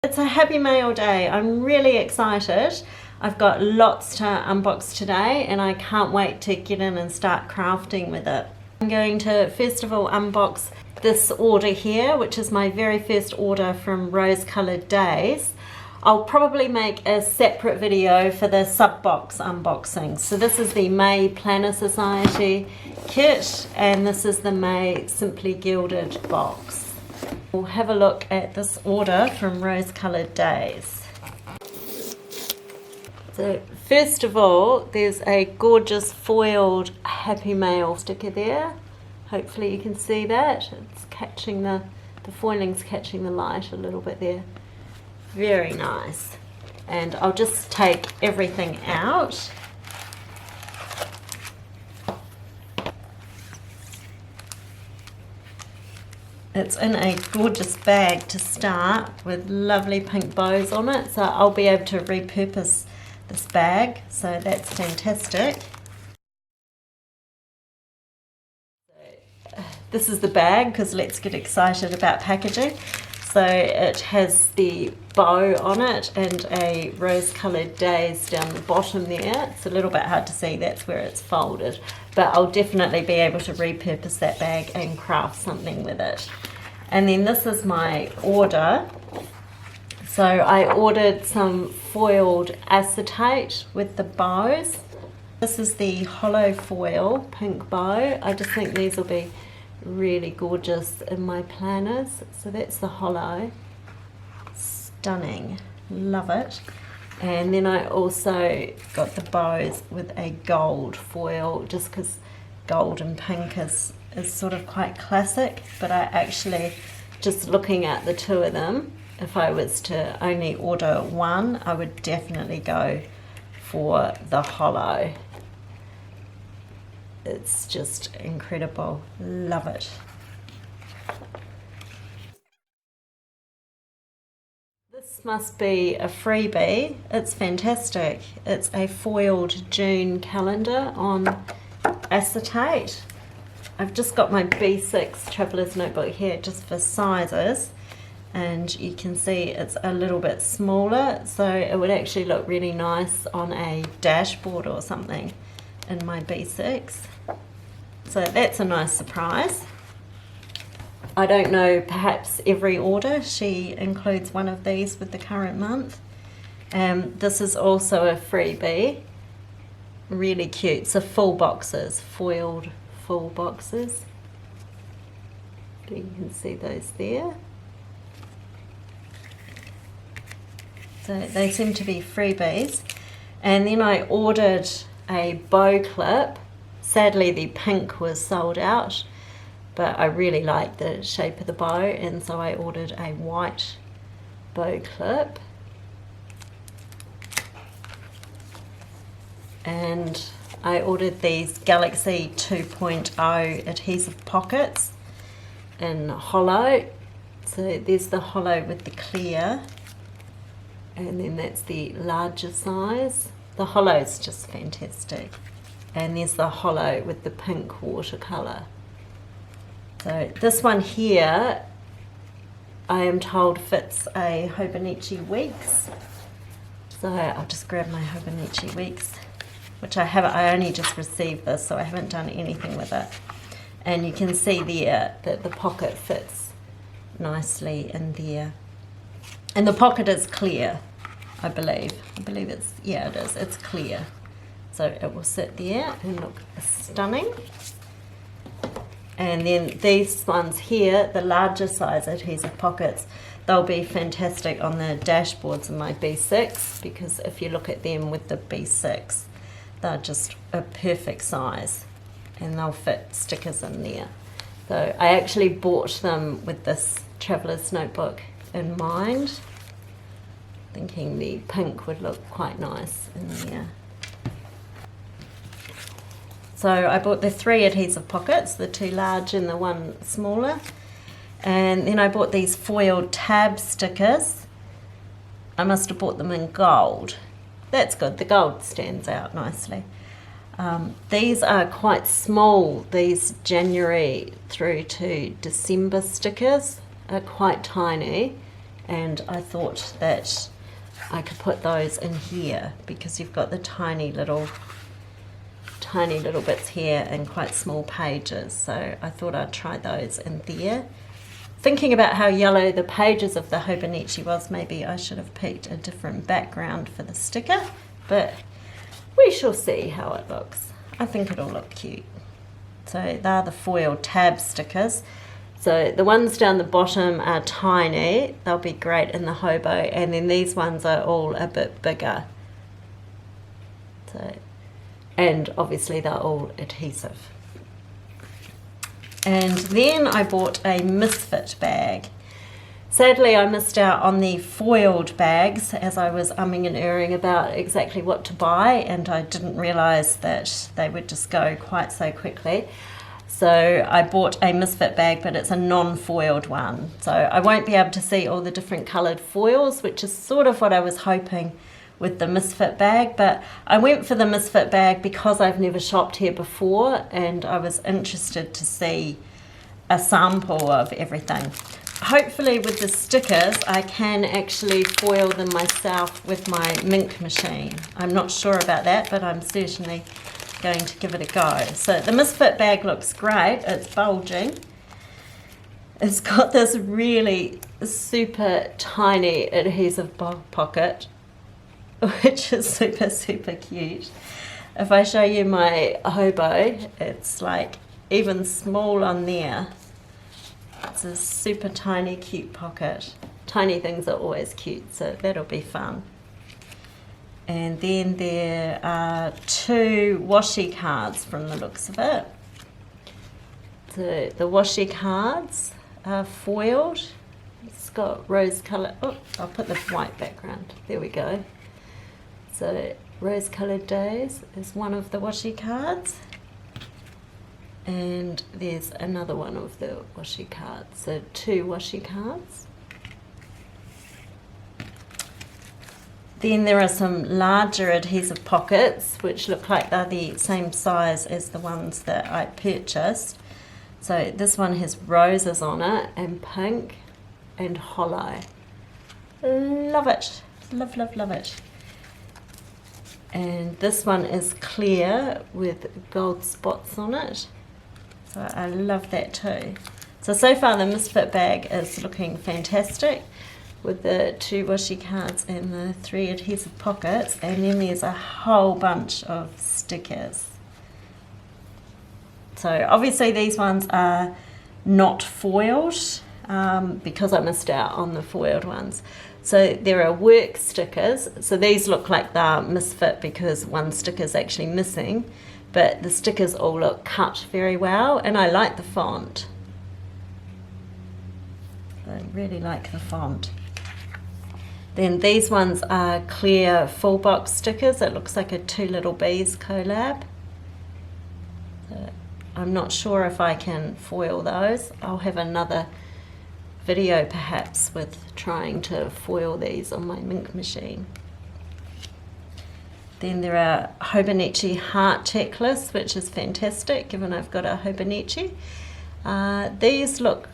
It's a happy mail day. I'm really excited. I've got lots to unbox today and I can't wait to get in and start crafting with it. I'm going to first of all unbox this order here, which is my very first order from Rose Colored Daze. I'll probably make a separate video for the sub box unboxing. So this is the May Planner Society kit and this is the May Simply Gilded box. We'll have a look at this order from Rose Colored Daze. So first of all, there's a gorgeous foiled Happy Mail sticker there. Hopefully you can see that. It's catching the foiling's catching the light a little bit there. Very nice. And I'll just take everything out. It's in a gorgeous bag to start with lovely pink bows on it, so I'll be able to repurpose this bag, so that's fantastic. This is the bag, because let's get excited about packaging. So it has the bow on it and a Rose Colored Daze down the bottom there. It's a little bit hard to see, that's where it's folded, but I'll definitely be able to repurpose that bag and craft something with it. And then this is my order. So I ordered some foiled acetate with the bows. This is the hollow foil pink bow. I just think these will be really gorgeous in my planners. So that's the hollow. Stunning. Love it. And then I also got the bows with a gold foil, just because gold and pink is sort of quite classic, but I actually, just looking at the two of them, if I was to only order one, I would definitely go for the hollow. It's just incredible. Love it. This must be a freebie. It's fantastic. It's a foiled June calendar on acetate. I've just got my B6 Traveler's Notebook here just for sizes, and you can see it's a little bit smaller, so it would actually look really nice on a dashboard or something in my B6. So that's a nice surprise. I don't know, perhaps every order she includes one of these with the current month. This is also a freebie. Really cute. So full boxes, foiled full boxes. You can see those there. So they seem to be freebies. And then I ordered a bow clip. Sadly the pink was sold out, but I really like the shape of the bow, and so I ordered a white bow clip. And I ordered these Galaxy 2.0 adhesive pockets in hollow. So there's the hollow with the clear, and then that's the larger size. The hollow is just fantastic. And there's the hollow with the pink watercolour. So this one here, I am told fits a Hobonichi Weeks. So I'll just grab my Hobonichi Weeks, which I only just received this, so I haven't done anything with it. And you can see there that the pocket fits nicely in there. And the pocket is clear, I believe. I believe it's, yeah, it is, it's clear. So it will sit there and look stunning. And then these ones here, the larger size adhesive pockets, they'll be fantastic on the dashboards in my B6, because if you look at them with the B6, they're just a perfect size and they'll fit stickers in there. So I actually bought them with this Traveler's Notebook in mind, thinking the pink would look quite nice in there. So I bought the 3 adhesive pockets, the 2 large and the 1 smaller. And then I bought these foiled tab stickers. I must have bought them in gold. That's good, the gold stands out nicely. These are quite small, these January through to December stickers are quite tiny. and I thought that I could put those in here because you've got the tiny little bits here and quite small pages, so I thought I'd try those in there. Thinking about how yellow the pages of the Hobonichi was, maybe I should have picked a different background for the sticker, but we shall see how it looks. I think it'll look cute. So they're the foil tab stickers. So the ones down the bottom are tiny, they'll be great in the hobo, and then these ones are all a bit bigger. So, and obviously they're all adhesive. And then I bought a Misfit bag. Sadly, I missed out on the foiled bags as I was umming and erring about exactly what to buy, and I didn't realise that they would just go quite so quickly. So I bought a Misfit bag, but it's a non-foiled one. So I won't be able to see all the different coloured foils, which is sort of what I was hoping with the Misfit bag. But I went for the Misfit bag because I've never shopped here before, and I was interested to see a sample of everything. Hopefully with the stickers, I can actually foil them myself with my ink machine. I'm not sure about that, but I'm certainly going to give it a go. So the Misfit bag looks great. It's bulging. It's got this really super tiny adhesive pocket, which is super cute. If I show you my hobo, it's like even small on there. It's a super tiny cute pocket. Tiny things are always cute, so that'll be fun. And then there are 2 washi cards from the looks of it. So the washi cards are foiled. It's got rose colour. Oh, I'll put the white background. There we go. So Rose Colored Daze is one of the washi cards. And there's another one of the washi cards. So 2 washi cards. Then there are some larger adhesive pockets which look like they're the same size as the ones that I purchased. So this one has roses on it and pink and hollow. Love it. Love it. And this one is clear with gold spots on it. So I love that too. So far the Misfit bag is looking fantastic, with the 2 washi cards and the 3 adhesive pockets, and then there's a whole bunch of stickers. So obviously these ones are not foiled because I missed out on the foiled ones. So there are work stickers. So these look like they're Misfit because one sticker is actually missing, but the stickers all look cut very well, and I like the font. I really like the font. Then these ones are clear full box stickers. It looks like a 2 Little Bees collab. So I'm not sure if I can foil those. I'll have another video perhaps with trying to foil these on my ink machine. Then there are Hobonichi heart checklists, which is fantastic given I've got a Hobonichi. These look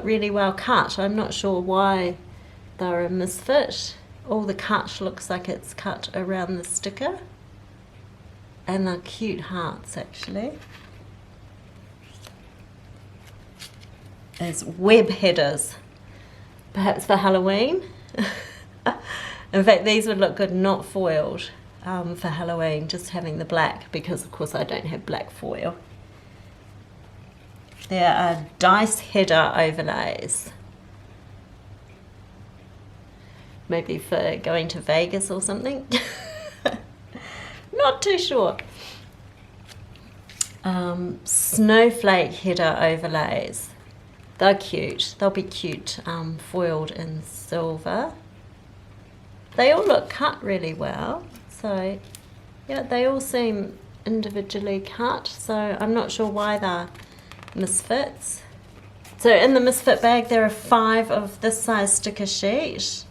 really well cut. I'm not sure why they're a Misfit. All the cut looks like it's cut around the sticker, and they're cute hearts actually. As web headers, perhaps for Halloween. In fact, these would look good not foiled for Halloween, just having the black, because of course I don't have black foil. There are dice header overlays, maybe for going to Vegas or something. Not too sure. Snowflake header overlays. They're cute. They'll be cute foiled in silver. They all look cut really well. So yeah, they all seem individually cut. So I'm not sure why they're Misfits. So in the Misfit bag there are 5 of this size sticker sheet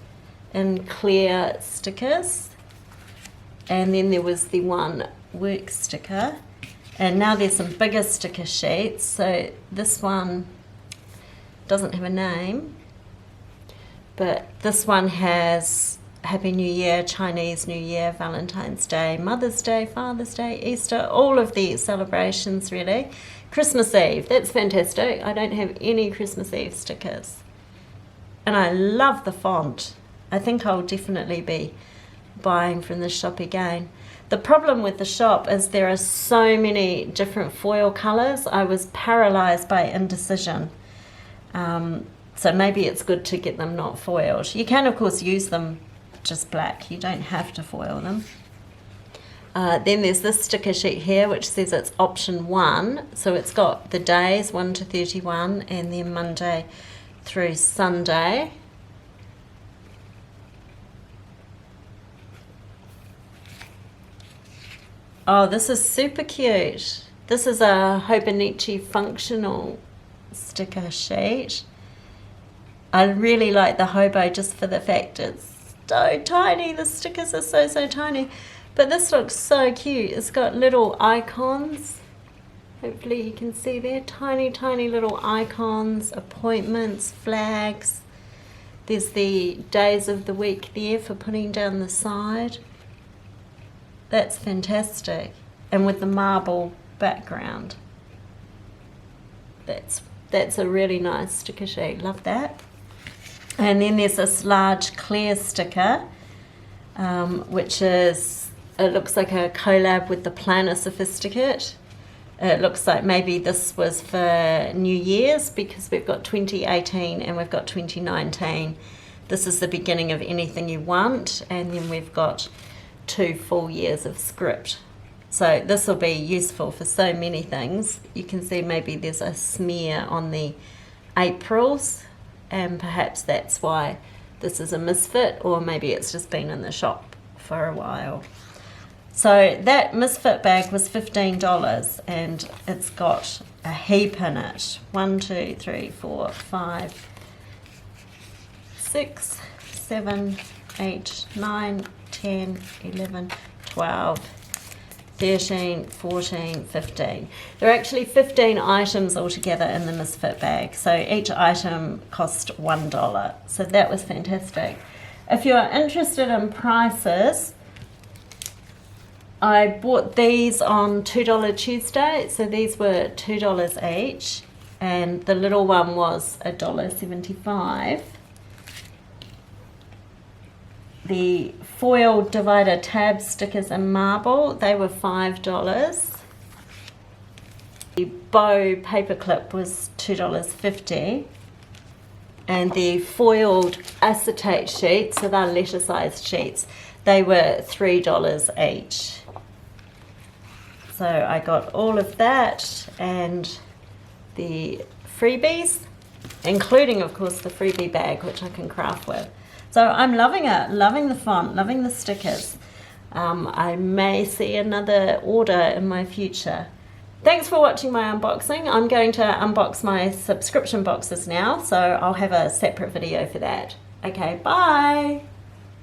in clear stickers, and then there was the 1 work sticker, and now there's some bigger sticker sheets. So this one doesn't have a name, But this one has Happy New Year, Chinese New Year, Valentine's Day, Mother's Day, Father's Day, Easter, all of the celebrations really. Christmas Eve, that's fantastic. I don't have any Christmas Eve stickers. And I love the font. I think I'll definitely be buying from the shop again. The problem with the shop is there are so many different foil colours. I was paralysed by indecision. So maybe it's good to get them not foiled. You can of course use them just black, you don't have to foil them. Then there's this sticker sheet here which says it's option 1, so it's got the days 1 to 31 and then Monday through Sunday. Oh, this is super cute. This is a Hobonichi functional sticker sheet. I really like the Hobo just for the fact it's so tiny. The stickers are so tiny, but this looks so cute. It's got little icons, hopefully you can see there, tiny little icons, appointments, flags. There's the days of the week there for putting down the side. That's fantastic, and with the marble background, that's a really nice sticker sheet. Love that. And then there's this large clear sticker, which is, it looks like a collab with the Planner Sophisticate. It looks like maybe this was for New Year's because we've got 2018 and we've got 2019. This is the beginning of anything you want, and then we've got 2 full years of script. So this will be useful for so many things. You can see maybe there's a smear on the Aprils, and perhaps that's why this is a Misfit, or maybe it's just been in the shop for a while. So that Misfit bag was $15 and it's got a heap in it. 1, 2, 3, 4, 5, 6, 7, 8, 9, 10, 11, 12, 13, 14, 15. There are actually 15 items altogether in the Misfit bag, so each item cost $1, so that was fantastic. If you're interested in prices, I bought these on $2 Tuesday, so these were $2 each, and the little one was $1.75. The foil divider tab stickers in marble, they were $5. The bow paperclip was $2.50. And the foiled acetate sheets, so they're letter sized sheets, they were $3 each. So I got all of that and the freebies, including of course the freebie bag, which I can craft with. So I'm loving it, loving the font, loving the stickers. I may see another order in my future. Thanks for watching my unboxing. I'm going to unbox my subscription boxes now, so I'll have a separate video for that. Okay, bye!